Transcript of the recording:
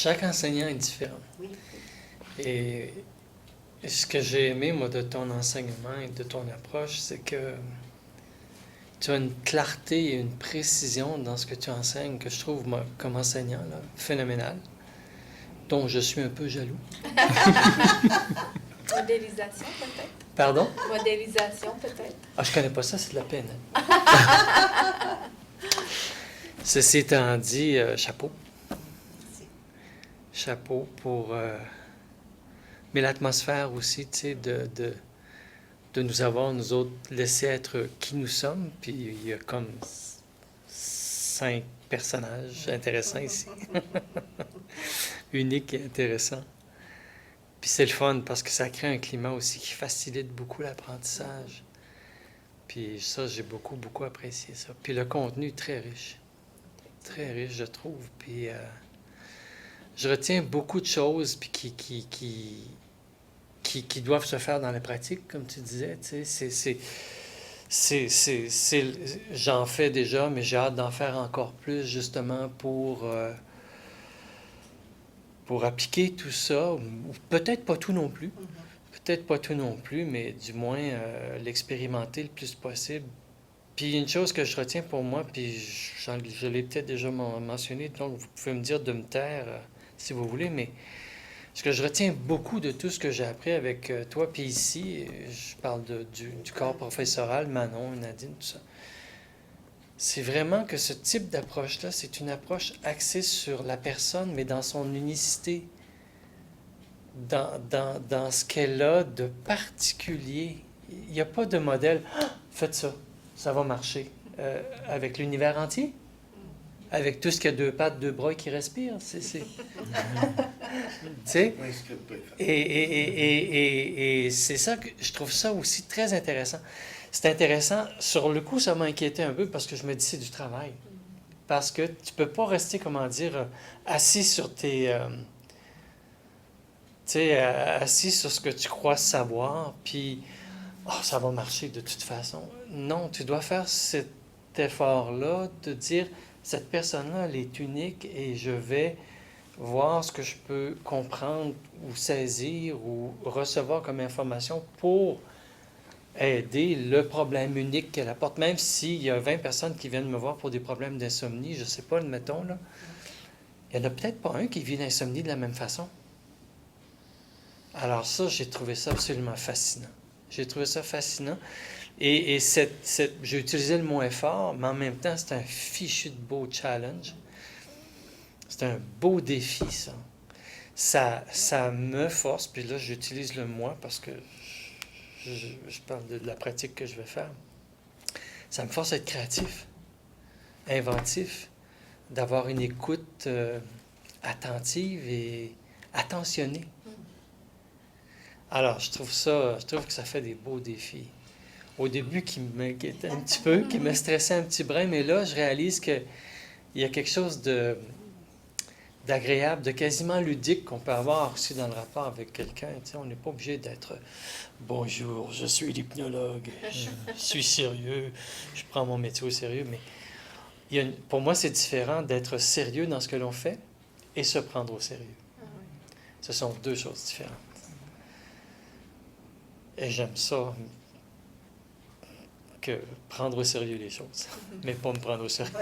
chaque enseignant est différent. Oui. Et ce que j'ai aimé, moi, de ton enseignement et de ton approche, c'est que tu as une clarté et une précision dans ce que tu enseignes que je trouve, moi, comme enseignant, là, phénoménal, dont je suis un peu jaloux. Modélisation, peut-être? Pardon? Modélisation, peut-être? Ah, je connais pas ça, c'est de la peine. Ceci étant dit, chapeau. Chapeau pour... mais l'atmosphère aussi, tu sais, de nous avoir, nous autres, laissé être qui nous sommes. Puis il y a comme 5 personnages intéressants ici. Uniques et intéressants. Puis c'est le fun parce que ça crée un climat aussi qui facilite beaucoup l'apprentissage. Puis ça, j'ai beaucoup, beaucoup apprécié ça. Puis le contenu, très riche. Très riche, je trouve. Puis je retiens beaucoup de choses puis qui doivent se faire dans la pratique, comme tu disais. Tu sais, j'en fais déjà, mais j'ai hâte d'en faire encore plus, justement, pour appliquer tout ça. Ou peut-être pas tout non plus. Peut-être pas tout non plus, mais du moins l'expérimenter le plus possible. Puis une chose que je retiens pour moi, puis je l'ai peut-être déjà mentionné, donc vous pouvez me dire de me taire si vous voulez, mais ce que je retiens beaucoup de tout ce que j'ai appris avec toi, puis ici, je parle du corps professoral, Manon, Nadine, tout ça, c'est vraiment que ce type d'approche-là, c'est une approche axée sur la personne, mais dans son unicité, dans ce qu'elle a de particulier. Il n'y a pas de modèle. Ah, faites ça, ça va marcher. Avec l'univers entier, avec tout ce qui a 2 pattes, 2 bras et qui respire. Tu sais? Et c'est ça que je trouve ça aussi très intéressant. C'est intéressant. Sur le coup, ça m'a inquiété un peu parce que je me dis c'est du travail. Parce que tu peux pas rester, comment dire, assis sur tes... tu sais, assis sur ce que tu crois savoir, puis oh, ça va marcher de toute façon. Non, tu dois faire cet effort-là de dire, cette personne-là, elle est unique et je vais voir ce que je peux comprendre ou saisir ou recevoir comme information pour aider le problème unique qu'elle apporte. Même s'il y a 20 personnes qui viennent me voir pour des problèmes d'insomnie, je ne sais pas, admettons, là, il n'y en a peut-être pas un qui vit l'insomnie de la même façon. Alors ça, j'ai trouvé ça absolument fascinant. J'ai trouvé ça fascinant. Et j'ai utilisé le mot effort, mais en même temps, c'est un fichu de beau challenge. C'est un beau défi, ça. Ça me force, puis là, j'utilise le moi parce que je parle de la pratique que je vais faire. Ça me force à être créatif, inventif, d'avoir une écoute attentive et attentionnée. Alors, je trouve que ça fait des beaux défis. Au début, qui m'inquiétait un petit peu, qui me stressait un petit brin, mais là, je réalise qu'il y a quelque chose d'agréable, de quasiment ludique qu'on peut avoir aussi dans le rapport avec quelqu'un. Tu sais, on n'est pas obligé d'être « Bonjour, je suis l'hypnologue, je suis sérieux, je prends mon métier au sérieux », mais pour moi, c'est différent d'être sérieux dans ce que l'on fait et se prendre au sérieux. Ce sont 2 choses différentes. Et j'aime ça, que prendre au sérieux les choses, mais pas me prendre au sérieux.